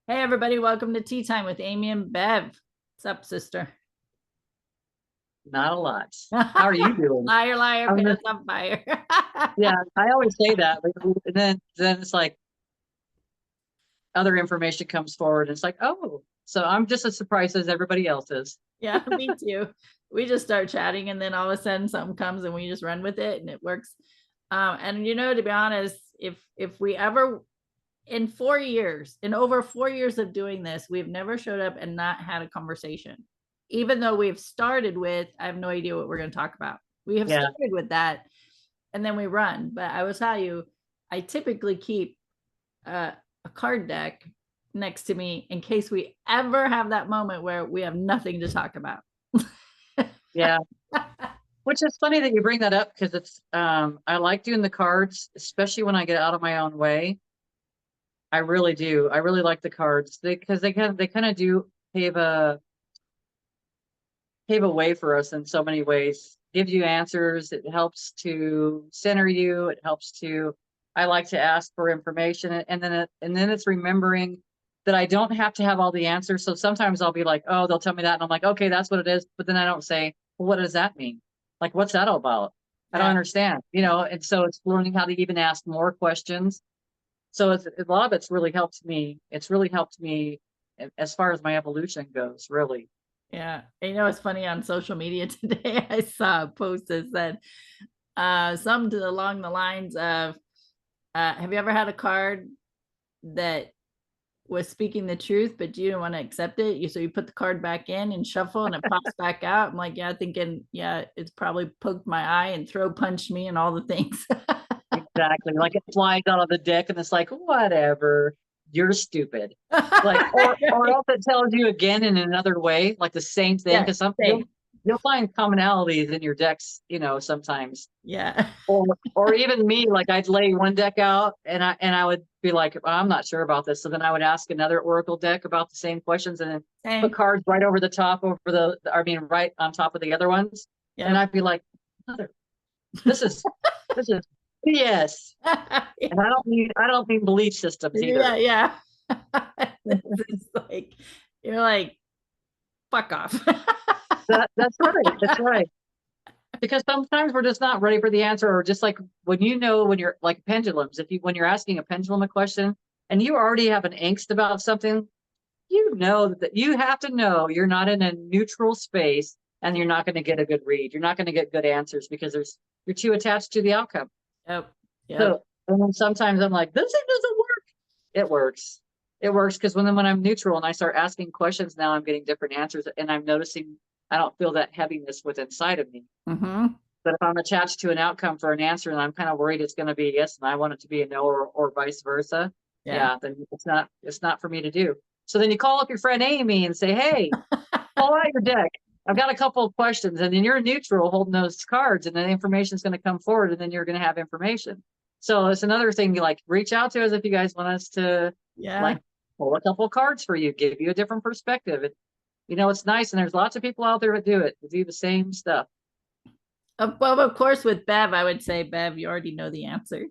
Hey everybody, welcome to Tea Time with Amy and Bev. What's up, sister? Not a lot. How are you doing? Liar, liar, I'm pants just, on fire. yeah, I always say that, but then it's like other information comes forward, and it's like, oh, so I'm just as surprised as everybody else is. Yeah, me too. We just start chatting and then all of a sudden something comes and we just run with it and it works. And to be honest, if we ever in 4 years, in over 4 years of doing this, we've never showed up and not had a conversation. Even though we've started with, I have no idea what we're going to talk about. We have Yeah, started with that and then we run. But I will tell you, I typically keep a card deck next to me in case we ever have that moment where we have nothing to talk about. yeah. Which is funny that you bring that up because I like doing the cards, especially when I get out of my own way. I really do. I really like the cards because they kind of do pave a pave a way for us in so many ways. Gives you answers. It helps to center you. It helps to. I like to ask for information, and then it's remembering that I don't have to have all the answers. So sometimes I'll be like, oh, they'll tell me that, and I'm like, okay, that's what it is. But then I don't say, well, what does that mean? Like, what's that all about? I don't Yeah, understand, you know. And so it's learning how to even ask more questions. So a lot of it's really helped me. It's really helped me as far as my evolution goes, really. yeah. It's funny on social media today. I saw a post that said something along the lines of, "Have you ever had a card that was speaking the truth, but you didn't want to accept it? So you put the card back in and shuffle, and it pops back out." I'm like, yeah, thinking, yeah, it's probably poked my eye and throw punched me and all the things. Exactly. Like it flies out of the deck and it's like, whatever, you're stupid. Like, or else it tells you again in another way, like the same thing. Yeah, Because some same. you'll find commonalities in your decks, you know, sometimes. Yeah. Or even me, like I'd lay one deck out and I would be like, I'm not sure about this. So then I would ask another Oracle deck about the same questions and then put Same. cards right over the top over I mean, right on top of the other ones. And Yep. I'd be like, mother, this is this is BS. And I don't mean belief systems Yeah, either. yeah. It's like you're like, fuck off. That's right. That's right. Because sometimes we're just not ready for the answer, or just like when you're like pendulums, if you when you're asking a pendulum a question and you already have an angst about something, you know that you have to know you're not in a neutral space and you're not going to get a good read. You're not going to get good answers because you're too attached to the outcome. Yep. Yep. So and then sometimes I'm like, this thing doesn't work. It works. It works because when I'm neutral and I start asking questions, now I'm getting different answers and I'm noticing I don't feel that heaviness within inside of me. Mm-hmm. But if I'm attached to an outcome for an answer and I'm kind of worried it's going to be a yes and I want it to be a no, or vice versa, Yeah. yeah, then it's not for me to do. So then you call up your friend Amy and say, hey, pull out your deck. I've got a couple of questions, and then you're neutral holding those cards, and then the information is going to come forward, and then you're going to have information. So it's another thing you like reach out to us if you guys want us to Yeah. like pull a couple of cards for you, give you a different perspective. It's nice, and there's lots of people out there that do the same stuff. Well, of course, with Bev, I would say, Bev, you already know the answer.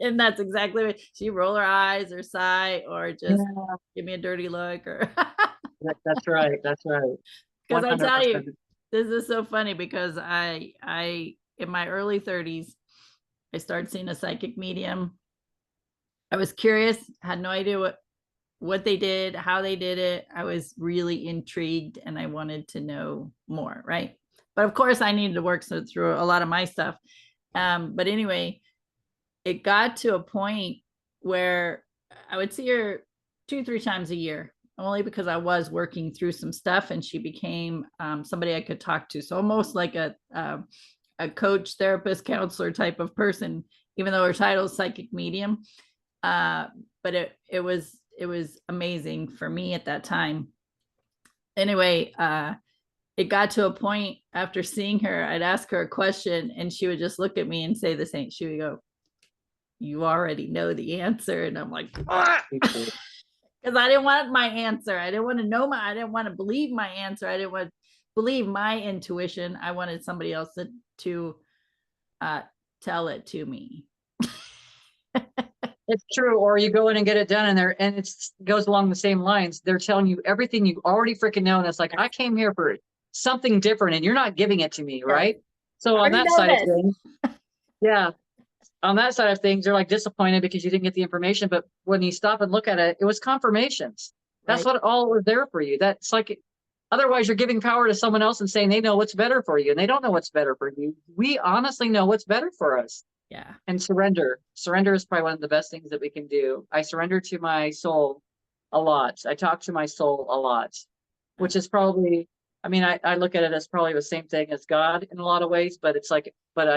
And that's exactly what she roll her eyes or sigh or just Yeah, give me a dirty look or that's right. That's right. because I tell you, 100%. this is so funny because I in my early 30s, I started seeing a psychic medium. I was curious, had no idea what they did, how they did it. I was really intrigued and I wanted to know more, right? But of course, I needed to work through a lot of my stuff. But anyway, it got to a point where I would see her 2, 3 times a year, only because I was working through some stuff, and she became somebody I could talk to. So almost like a coach, therapist, counselor type of person, even though her title is psychic medium. Uh, but it was amazing for me at that time. Anyway, it got to a point after seeing her, I'd ask her a question and she would just look at me and say the same. She would go, you already know the answer. And I'm like, because I didn't want my answer. I didn't want to know I didn't want to believe my answer. I didn't want to believe my intuition. I wanted somebody else to uh, tell it to me. It's true. Or you go in and get it done, and it goes along the same lines. They're telling you everything you already freaking know. And it's like, I came here for something different and you're not giving it to me, Yes. right? So I on already that know side of this. things, yeah. On that side of things, they're like disappointed because you didn't get the information. But when you stop and look at it, it was confirmations. That's Right. what all was there for you. That's like, otherwise you're giving power to someone else and saying they know what's better for you, and they don't know what's better for you. We honestly know what's better for us. Yeah. And surrender is probably one of the best things that we can do. I surrender to my soul a lot. I talk to my soul a lot, which is probably, I mean, I look at it as probably the same thing as God in a lot of ways, but it's like, but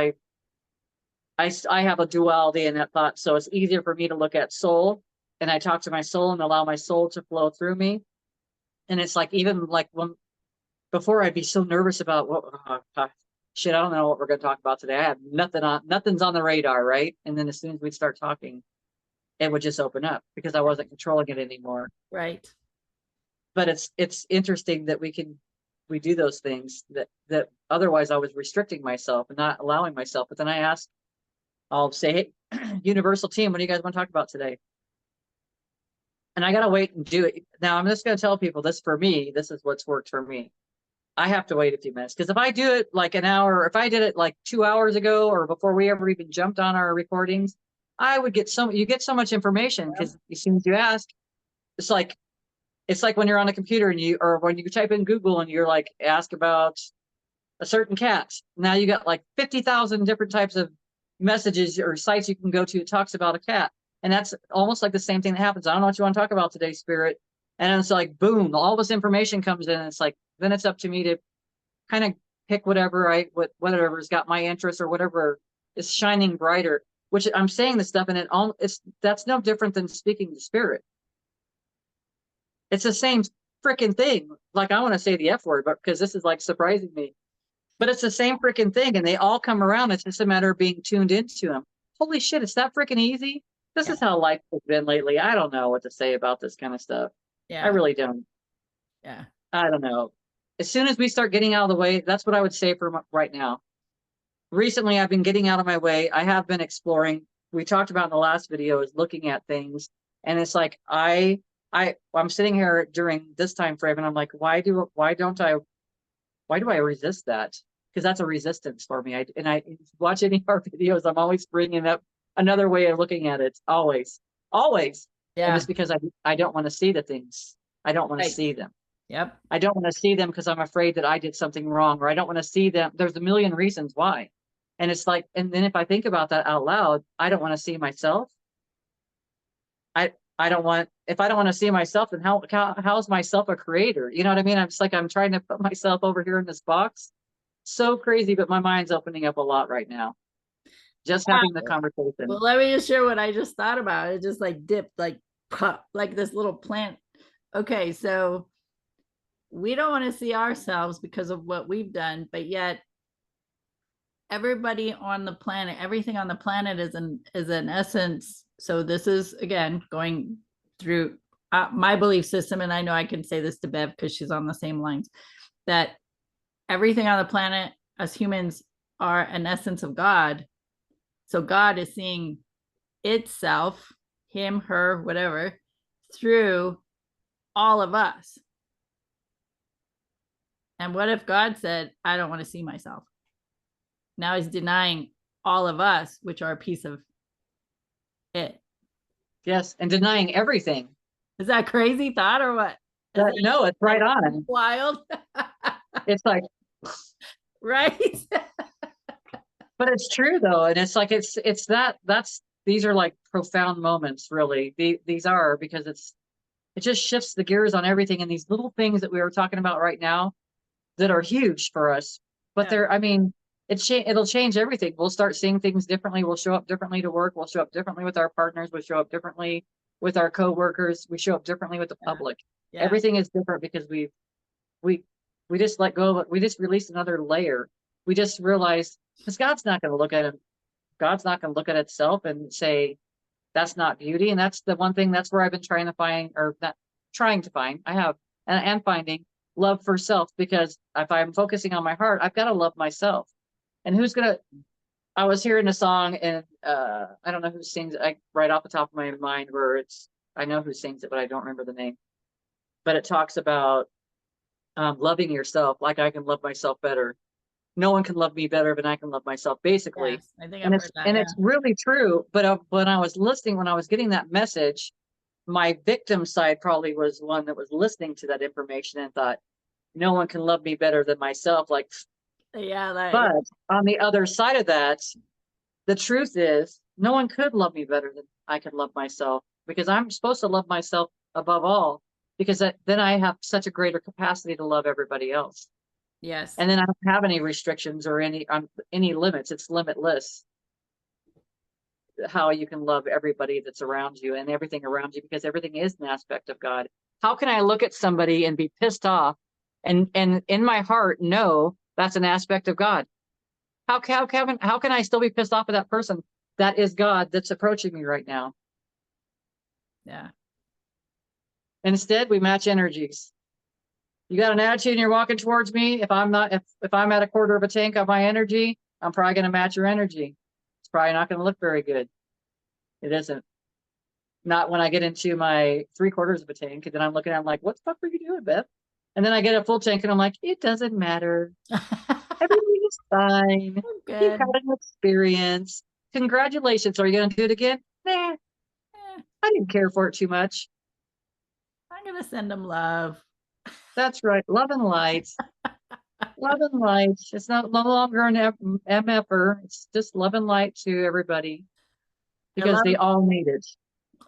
I have a duality in that thought. So it's easier for me to look at soul, and I talk to my soul and allow my soul to flow through me. And it's like, even like when before, I'd be so nervous about what, shit, I don't know what we're going to talk about today. I have nothing's on the radar, right? And then as soon as we'd start talking, it would just open up because I wasn't controlling it anymore. Right. But it's interesting that we do those things that otherwise I was restricting myself and not allowing myself. But then I'll say, hey, universal team, what do you guys want to talk about today? And I gotta wait and do it. Now I'm just gonna tell people this, for me, this is what's worked for me. I have to wait a few minutes, because if I do it like an hour, if I did it like 2 hours ago or before we ever even jumped on our recordings, I would get you get so much information, because as soon as you ask, it's like when you're on a computer and or when you type in Google and you're like, ask about a certain cat. Now you got like 50,000 different types of messages or sites you can go to that talks about a cat. And that's almost like the same thing that happens. I don't know what you want to talk about today, Spirit. And it's like, boom, all this information comes in. And it's like, then it's up to me to kind of pick whatever's got my interest or whatever is shining brighter, which I'm saying this stuff, and that's no different than speaking to Spirit. It's the same freaking thing. Like, I want to say the F word, but because this is like surprising me, but it's the same freaking thing, and they all come around. It's just a matter of being tuned into them. Holy shit, it's that freaking easy. This Yeah. is how life has been lately. I don't know what to say about this kind of stuff. I Yeah. really don't. Yeah. I don't know. As soon as we start getting out of the way, that's what I would say for right now. Recently, I've been getting out of my way. I have been exploring. We talked about in the last video is looking at things, and it's like I'm sitting here during this time frame, and I'm like, why do I resist that? Because that's a resistance for me. I watch any of our videos, I'm always bringing up another way of looking at it. Always, always. And Yeah. it's because I don't want to see the things. I don't want to Right. see them. Yep. I don't want to see them because I'm afraid that I did something wrong, or I don't want to see them. There's a million reasons why. And it's like, and then if I think about that out loud, I don't want to see myself. I don't want, if I don't want to see myself, then how's myself a creator? You know what I mean? I'm just like, I'm trying to put myself over here in this box. So crazy, but my mind's opening up a lot right now. Just having the Wow. conversation. Well, let me just share what I just thought about. It just like dipped, like pop, like this little plant. Okay, so we don't want to see ourselves because of what we've done, but yet everybody on the planet, everything on the planet is an essence. So this is again going through my belief system, and I know I can say this to Bev because she's on the same lines, that everything on the planet as humans are an essence of God. So God is seeing itself, him, her, whatever, through all of us. And what if God said, I don't want to see myself? Now he's denying all of us, which are a piece of it. Yes. And denying everything. Is that crazy thought or what? Is No, it's right that on. wild? It's like, Right? but it's true though. And it's like, these are like profound moments, really. These are, because it just shifts the gears on everything. And these little things that we were talking about right now that are huge for us, but Yeah. I mean, it'll change everything. We'll start seeing things differently. We'll show up differently to work. We'll show up differently with our partners. We'll show up differently with our coworkers. We show up differently with the public. Yeah. Everything is different because we we just let go of it. We just released another layer. We just realized, because God's not going to look at it. God's not going to look at itself and say that's not beauty. And that's the one thing, that's where I've been trying to find, or not trying to find, I have, and finding love for self. Because if I'm focusing on my heart, I've got to love myself. And who's going to, I was hearing a song and I don't know who sings it. Right off the top of my mind where it's I know who sings it, but I don't remember the name. But it talks about loving yourself like I can love myself better. No one can love me better than I can love myself, basically. Yes, I think I've heard that. And Yeah. it's really true. But when I was listening, when I was getting that message, my victim side probably was one that was listening to that information and thought, no one can love me better than myself. Like, Yeah, but on the other side of that, the truth is, no one could love me better than I can love myself because I'm supposed to love myself above all because then I have such a greater capacity to love everybody else. yes. And then I don't have any restrictions or any limits. It's limitless how you can love everybody that's around you and everything around you because everything is an aspect of God. How can I look at somebody and be pissed off and in my heart know that's an aspect of God? How can I still be pissed off at that person? That is God that's approaching me right now. Yeah. Instead, we match energies. You got an attitude and you're walking towards me. If I'm not, if I'm at a quarter of a tank of my energy, I'm probably going to match your energy. It's probably not going to look very good. It isn't. Not when I get into my 3/4 of a tank, and then I'm looking at, I'm like, what the fuck are you doing, Beth? And then I get a full tank, and I'm like, it doesn't matter. Everything is fine. You've Good. had an experience. Congratulations. Are you going to do it again? Nah, Eh, I didn't care for it too much. I'm gonna send them love. That's right. Love and light. Love and light. It's not no longer an MFer. It's just love and light to everybody I because love they all need it.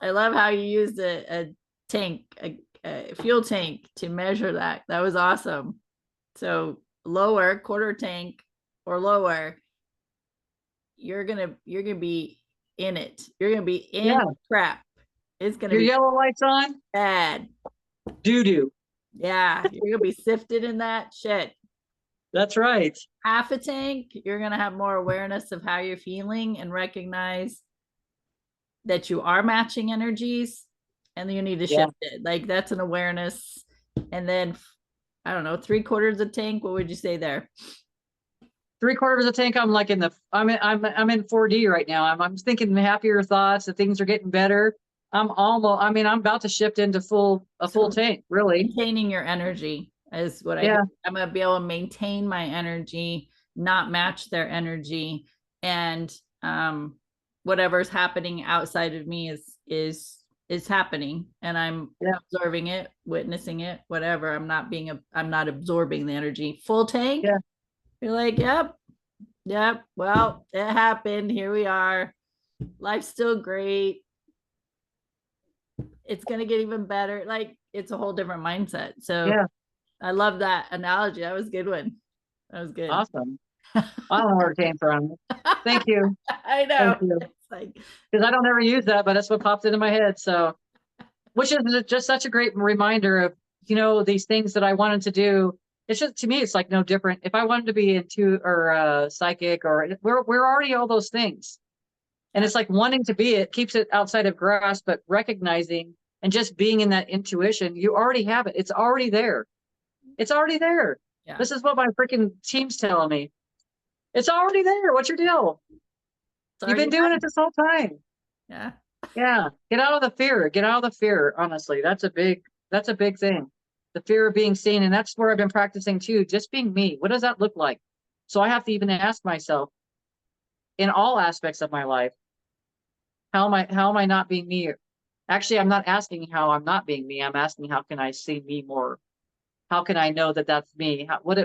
I love how you used a tank, a fuel tank to measure that. That was awesome. So lower, quarter tank or lower, you're gonna be in it. You're gonna be in Yeah. crap. It's gonna Your be yellow lights on? bad. Doo doo. Yeah, you're gonna be sifted in that shit. That's right. Half a tank, you're gonna have more awareness of how you're feeling and recognize that you are matching energies and you need to Yeah. shift it. Like that's an awareness. And then I don't know, 3/4 a tank. What would you say there? 3/4 of the tank. I'm like in the I'm in 4D right now. I'm thinking happier thoughts. The things are getting better. I'm about to shift into a full So tank, really. maintaining your energy is what I hear. Yeah. I'm gonna be able to maintain my energy, not match their energy, and whatever's happening outside of me is happening, and I'm Yeah. observing it, witnessing it, whatever. I'm not absorbing the energy. Full tank. Yeah. You're like, yep, yep. Well, it happened. Here we are. Life's still great. It's gonna get even better. Like it's a whole different mindset. So Yeah. I love that analogy. That was a good one. That was good. Awesome. I don't know where it came from. Thank you. I Thank know. you. It's like Because I don't ever use that, but that's what popped into my head. So, which is just such a great reminder of, these things that I wanted to do. It's just, to me, it's like no different. If I wanted to be into or psychic or we're already all those things. And yeah, it's like wanting to be it keeps it outside of grasp, but recognizing and just being in that intuition, you already have it. It's already there. It's already there. yeah. This is what my freaking team's telling me. It's already there. What's your deal? It's You've already been doing done. it this whole time. Yeah. Yeah. Get out of the fear. Get out of the fear. Honestly, that's a big thing. The fear of being seen. And that's where I've been practicing too. Just being me. What does that look like? So I have to even ask myself in all aspects of my life, how am I not being me? Actually, I'm not asking how I'm not being me. I'm asking how can I see me more? How can I know that that's me? What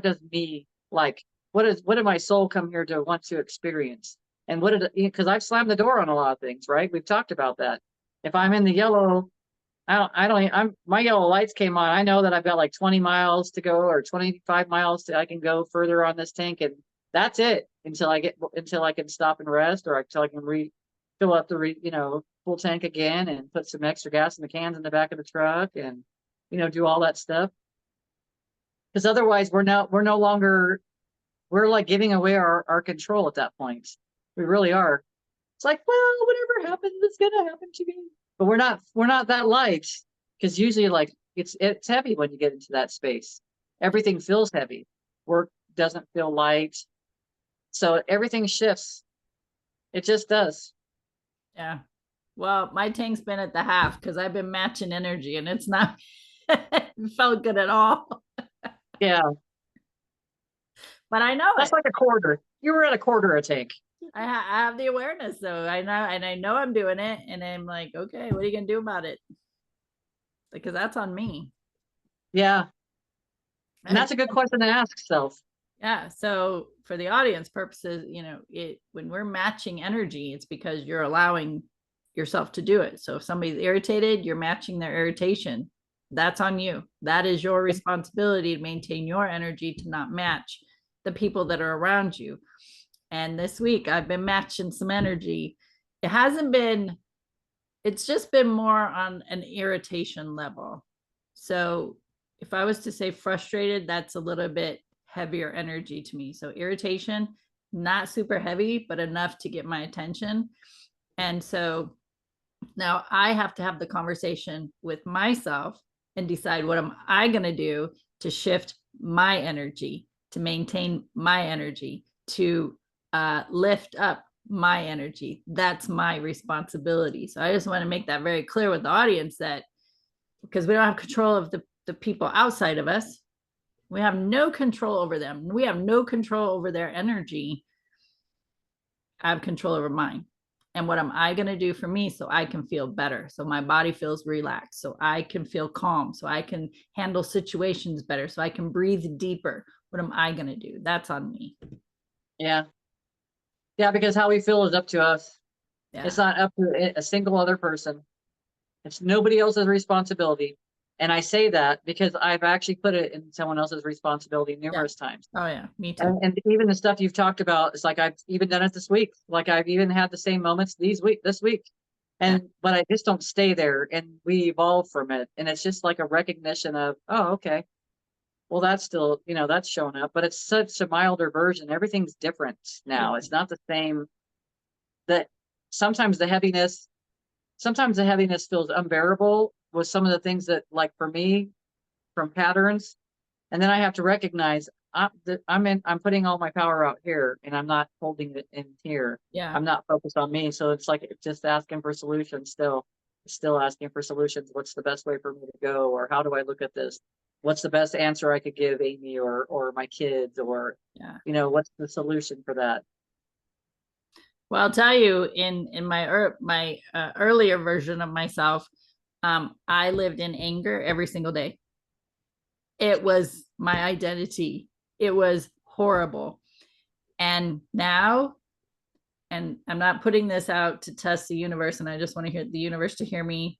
does me like? What did my soul come here to want to experience? And because I've slammed the door on a lot of things, right? We've talked about that. If Yeah. I'm in the yellow, I don't, I'm, my yellow lights came on. I know that I've got like 20 miles to go or 25 miles I can go further on this tank. And that's it until I can stop and rest or until I can fill up full tank again and put some extra gas in the cans in the back of the truck and, do all that stuff. Because otherwise we're no longer, we're like giving away our control at that point. We really are. It's like, well, whatever happens is gonna happen to me. But we're not that light. Because usually like it's heavy when you get into that space. Everything feels heavy. Work doesn't feel light. So everything shifts. It just does. Yeah. Well, my tank's been at the half because I've been matching energy and it's not felt good at all. Yeah. But I know That's it. like a quarter. You were at a quarter a tank. I have the awareness, so I know, and I know I'm doing it, and I'm like, okay, what are you gonna do about it? Because that's on me. Yeah. And And that's a good question to ask self. yeah, so for the audience purposes, it when we're matching energy, it's because you're allowing yourself to do it. So if somebody's irritated, you're matching their irritation. That's on you. That is your responsibility to maintain your energy to not match the people that are around you. And this week I've been matching some energy. It hasn't been, it's just been more on an irritation level. So if I was to say frustrated, that's a little bit heavier energy to me. So irritation, not super heavy, but enough to get my attention. And so now I have to have the conversation with myself and decide what am I going to do to shift my energy, to maintain my energy, to lift up my energy. That's my responsibility. So I just want to make that very clear with the audience that because we don't have control of the people outside of us, we have no control over them. We have no control over their energy. I have control over mine. And what am I going to do for me so I can feel better? So my body feels relaxed, so I can feel calm, so I can handle situations better, so I can breathe deeper. What am I going to do? That's on me. Yeah. Yeah, because how we feel is up to us. It's Yeah. not up to a single other person. It's nobody else's responsibility. And I say that because I've actually put it in someone else's responsibility Yeah. numerous times. Oh, yeah. Me too. And even the stuff you've talked about, it's like I've even done it this week. Like I've even had the same moments this week. Yeah. But I just don't stay there and we evolve from it. And it's just like a recognition of, oh, okay. Well, that's still, that's showing up, but it's such a milder version. Everything's different now. It's not the same that sometimes the heaviness sometimes the heaviness feels unbearable with some of the things that, like for me, from patterns, and then I have to recognize I'm putting all my power out here, and I'm not holding it in here. Yeah. I'm not focused on me, so it's like just asking for solutions. Still asking for solutions. What's the best way for me to go, or how do I look at this? What's the best answer I could give Amy or my kids, or Yeah. what's the solution for that? Well, I'll tell you, in my earlier version of myself, I lived in anger every single day. It was my identity. It was horrible. And now, and I'm not putting this out to test the universe, and I just want to hear the universe to hear me.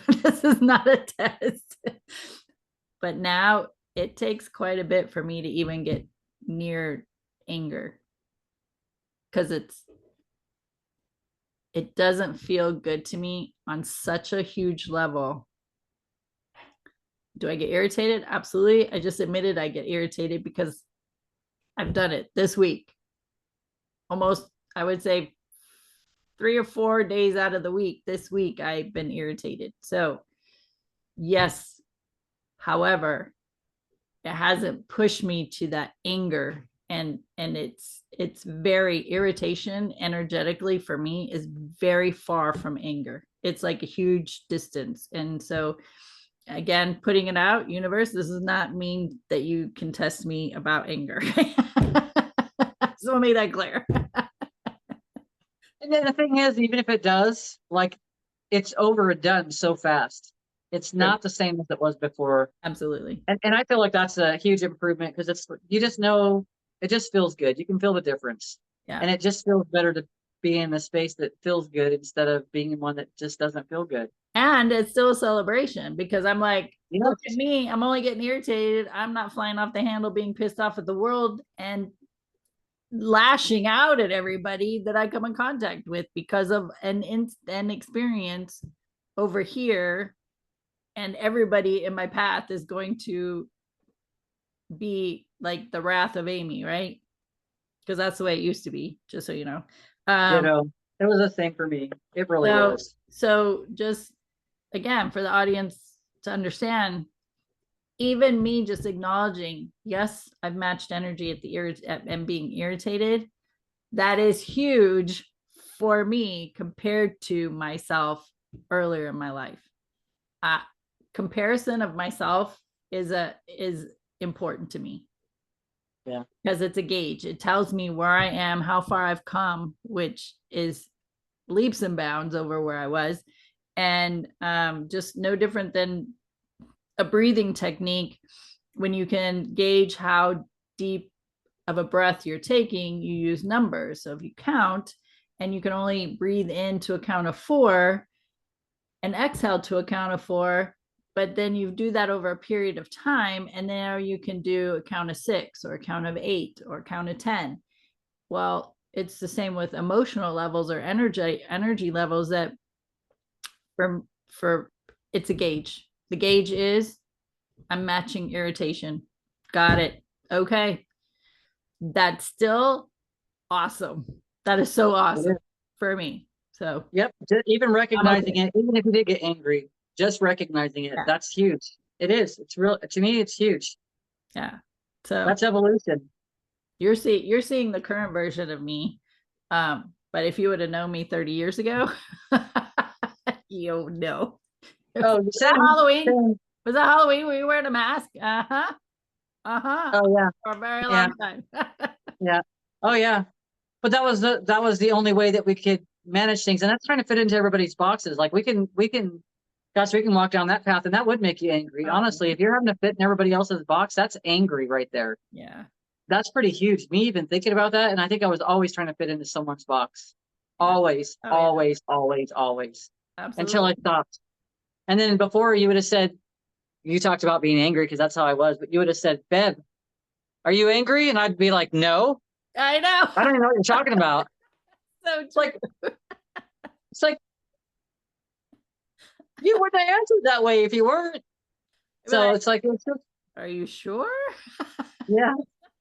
This is not a test. But now it takes quite a bit for me to even get near anger because it doesn't feel good to me on such a huge level. Do I get irritated? Absolutely. I just admitted I get irritated because I've done it this week. Almost, I would say 3 or 4 days out of the week, this week, I've been irritated. So, yes. However, it hasn't pushed me to that anger. And it's very irritation energetically for me is very far from anger. It's like a huge distance. And so again, putting it out, universe, this does not mean that you can test me about anger. So I'll make that clear. And then the thing is, even if it does, like it's over and done so fast. It's True. not the same as it was before. Absolutely. And I feel like that's a huge improvement because you just know it just feels good. You can feel the difference. Yeah. And it just feels better to be in a space that feels good instead of being in one that just doesn't feel good. And it's still a celebration because I'm like, You know, look at me. I'm only getting irritated. I'm not flying off the handle, being pissed off at the world and lashing out at everybody that I come in contact with because of an experience over here. And everybody in my path is going to be like the wrath of Amy, right? Because that's the way it used to be, just so you know. you Um, know, it was a thing for me. It really so was. so just again for the audience to understand, even me just acknowledging, yes, I've matched energy at the and being irritated. that is huge for me compared to myself earlier in my life. uh, Comparison of myself is important to me Yeah. because it's a gauge. It tells me where I am, how far I've come, which is leaps and bounds over where I was. And just no different than a breathing technique. When you can gauge how deep of a breath you're taking, you use numbers. So if you count and you can only breathe in to a count of 4 and exhale to a count of 4, but then you do that over a period of time, and now you can do a count of 6 or a count of 8 or a count of 10. Well, it's the same with emotional levels or energy levels. That for it's a gauge. The gauge is I'm matching irritation. Got it. Okay. That's still awesome. That is so awesome for me. So Yep. Even I'm recognizing okay. it, even if you did get angry, just recognizing it, Yeah. that's huge. It is. It's real. To me, it's huge. Yeah. So That's evolution. you're seeing the current version of me. But if you would have known me 30 years ago, you know. Was Oh, that same. Halloween? Same. Was that Halloween? Were you wearing a mask? Uh-huh. Uh-huh. Oh, yeah. For a very Yeah. long time. Yeah. Oh, yeah. But that was the only way that we could manage things. And that's trying to fit into everybody's boxes. Like gosh, we can walk down that path and that would make you angry. Oh, Honestly, if you're having to fit in everybody else's box, that's angry right there. yeah. That's pretty huge. Me even thinking about that. And I think I was always trying to fit into someone's box. Yeah. Always, Oh, yeah. always, always, always. Until Absolutely. I stopped. And then before you would have said, you talked about being angry because that's how I was, but you would have said, Bev, are you angry? And I'd be like, no, I I know. don't even know what you're talking about. So It's true. like, it's like, you wouldn't have answered that way if you weren't. So Like, it's like, it's just, are you sure? yeah.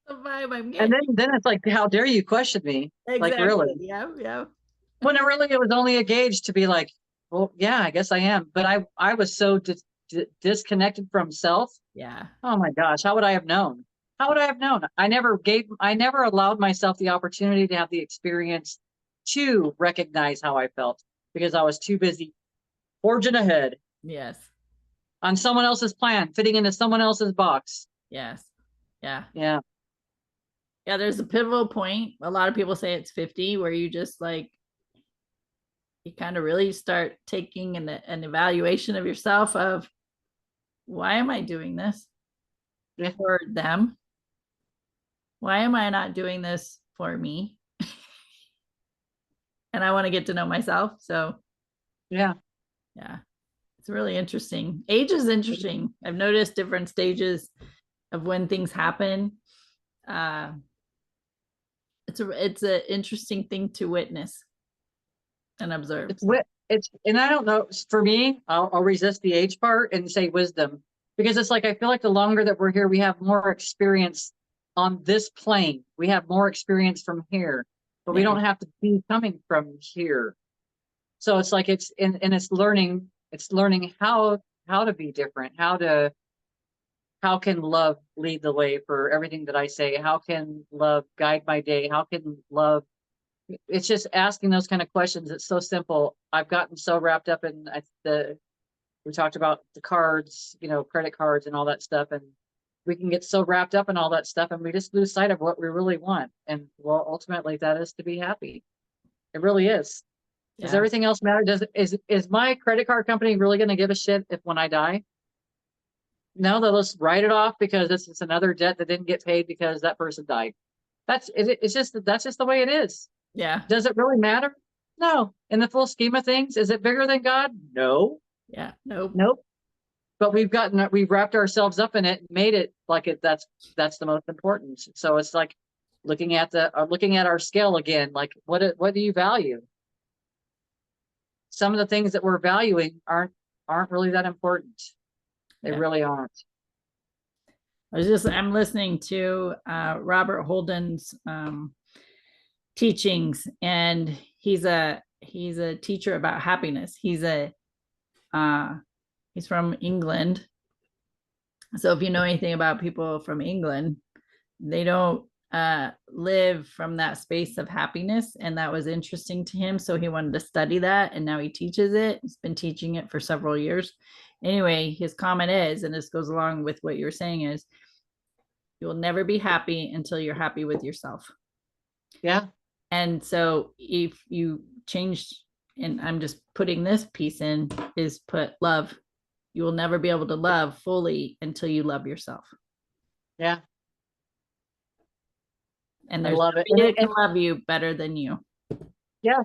The vibe I'm And getting. then it's like, how dare you question me? Like, Exactly. really? Yeah. Yeah. When it was only a gauge to be like, well, yeah, I guess I am. But I was so disconnected from self. Yeah. Oh my gosh, how would I have known? How would I have known? I never allowed myself the opportunity to have the experience to recognize how I felt because I was too busy forging ahead Yes. on someone else's plan, fitting into someone else's box. Yes. Yeah. Yeah. Yeah. There's a pivotal point. A lot of people say it's 50 where you just like, you kind of really start taking an evaluation of yourself of why am I doing this Yeah. for them? Why am I not doing this for me? And I want to get to know myself. So Yeah. yeah, it's really interesting. Age is interesting. I've noticed different stages of when things happen. Uh, it's an interesting thing to witness and observe. It's So wit. It's and I don't know. For me, I'll resist the age part and say wisdom because it's like I feel like the longer that we're here, we have more experience on this plane. We have more experience from here, but we yeah, don't have to be coming from here. So it's like and it's learning. It's learning how to be different. How can love lead the way for everything that I say? How can love guide my day? How can love it's just asking those kind of questions. It's so simple. I've gotten so wrapped up in we talked about the cards, credit cards and all that stuff. And we can get so wrapped up in all that stuff and we just lose sight of what we really want. And well, ultimately that is to be happy. It really is. Does yeah, everything else matter? Is my credit card company really going to give a shit if when I die? No, they'll just write it off because this is another debt that didn't get paid because that person died. That's just the way it is. yeah, Does it really matter? No. In the full scheme of things, is it bigger than God? No. yeah. Nope. Nope. But we've wrapped ourselves up in it, and made it like that's the most important. So it's like looking at our scale again. Like what do you value? Some of the things that we're valuing aren't really that important. They Yeah. really aren't. I'm listening to Robert Holden's teachings, and he's a teacher about happiness. Uh, he's from England. So if you know anything about people from England, they don't live from that space of happiness, and that was interesting to him, so he wanted to study that, and now he teaches it. He's been teaching it for several years. Anyway, his comment is, and this goes along with what you're saying, is you'll never be happy until you're happy with yourself. Yeah. And so if you change, and I'm just putting this piece in, is put love. You will never be able to love fully until you love yourself. Yeah. And I there's love it. nobody that can love you better than you. Yeah.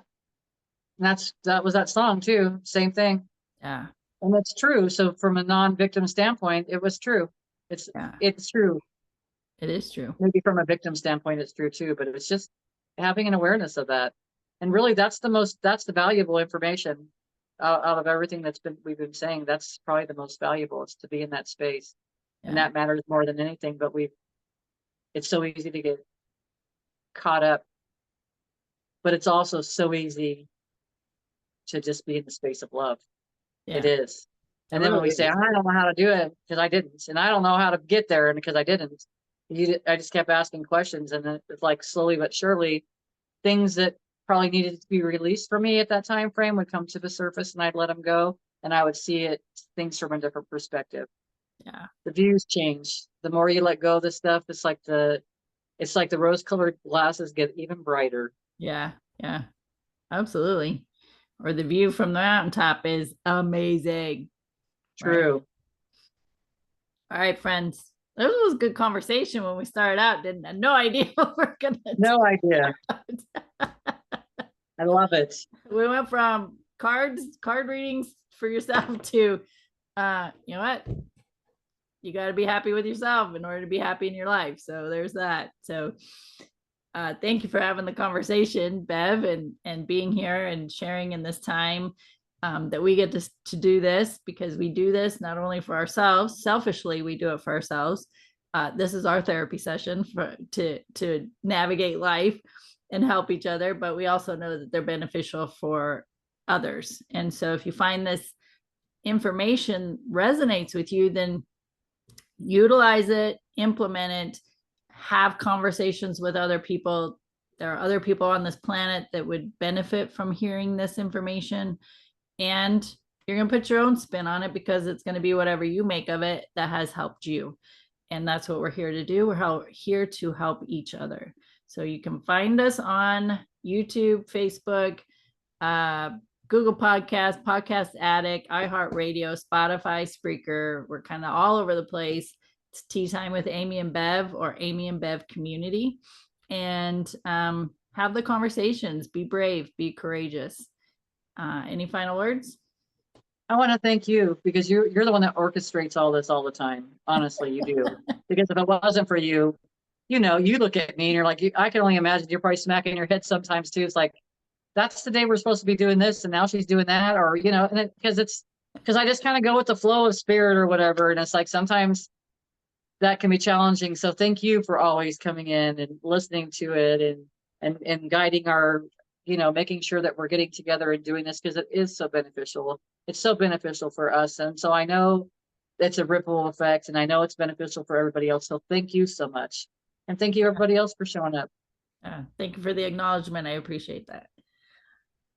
And that was that song too. Same thing. Yeah. And it's true. So from a non-victim standpoint, it was true. It's Yeah. it's true. It is true. Maybe from a victim standpoint, it's true too, but it's just having an awareness of that. And really that's the valuable information out of everything we've been saying. That's probably the most valuable, is to be in that space. And Yeah. that matters more than anything, but it's so easy to get caught up, but it's also so easy to just be in the space of love. It Yeah. is. It And then when really we say, I is. don't know how to do it because I didn't, and I don't know how to get there and because I didn't, I just kept asking questions. And then it's like slowly but surely, things that probably needed to be released for me at that time frame would come to the surface, and I'd let them go. And I would see things from a different perspective. Yeah. The views change. The more you let go of this stuff, it's like the rose colored glasses get even brighter. Yeah. Yeah. Absolutely. Or the view from the mountaintop is amazing. Right. True. All right, friends. This was a good conversation when we started out. Didn't have no idea what we're gonna No idea. do. I love it. We went from card readings for yourself to you know what? You got to be happy with yourself in order to be happy in your life. So there's that. So thank you for having the conversation, Bev, and being here and sharing in this time, that we get to do this, because we do this not only for ourselves. Selfishly, we do it for ourselves. This is our therapy session to navigate life and help each other, but we also know that they're beneficial for others. And so if you find this information resonates with you, then utilize it, implement it, have conversations with other people. There are other people on this planet that would benefit from hearing this information, and you're going to put your own spin on it, because it's going to be whatever you make of it that has helped you. And that's what we're here to do. We're here to help each other. So you can find us on YouTube, Facebook, Google Podcast, Podcast Addict, iHeartRadio, Spotify, Spreaker. We're kind of all over the place. It's Tea Time with Amy and Bev, or Amy and Bev Community. And have the conversations. Be brave, be courageous. Any final words? I want to thank you, because you're the one that orchestrates all this all the time. Honestly, you do. Because if it wasn't for you, you look at me and you're like, I can only imagine you're probably smacking your head sometimes too. It's like, that's the day we're supposed to be doing this, and now she's doing that, or and because I just kind of go with the flow of spirit or whatever, and it's like sometimes that can be challenging. So thank you for always coming in and listening to it, and guiding our, making sure that we're getting together and doing this, because it is so beneficial. It's so beneficial for us, and so I know it's a ripple effect, and I know it's beneficial for everybody else. So thank you so much, and thank you everybody else for showing up. Thank you for the acknowledgement. I appreciate that.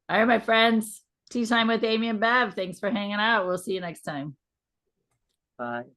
All right, my friends. Tea Time with Amy and Bev. Thanks for hanging out. We'll see you next time. Bye.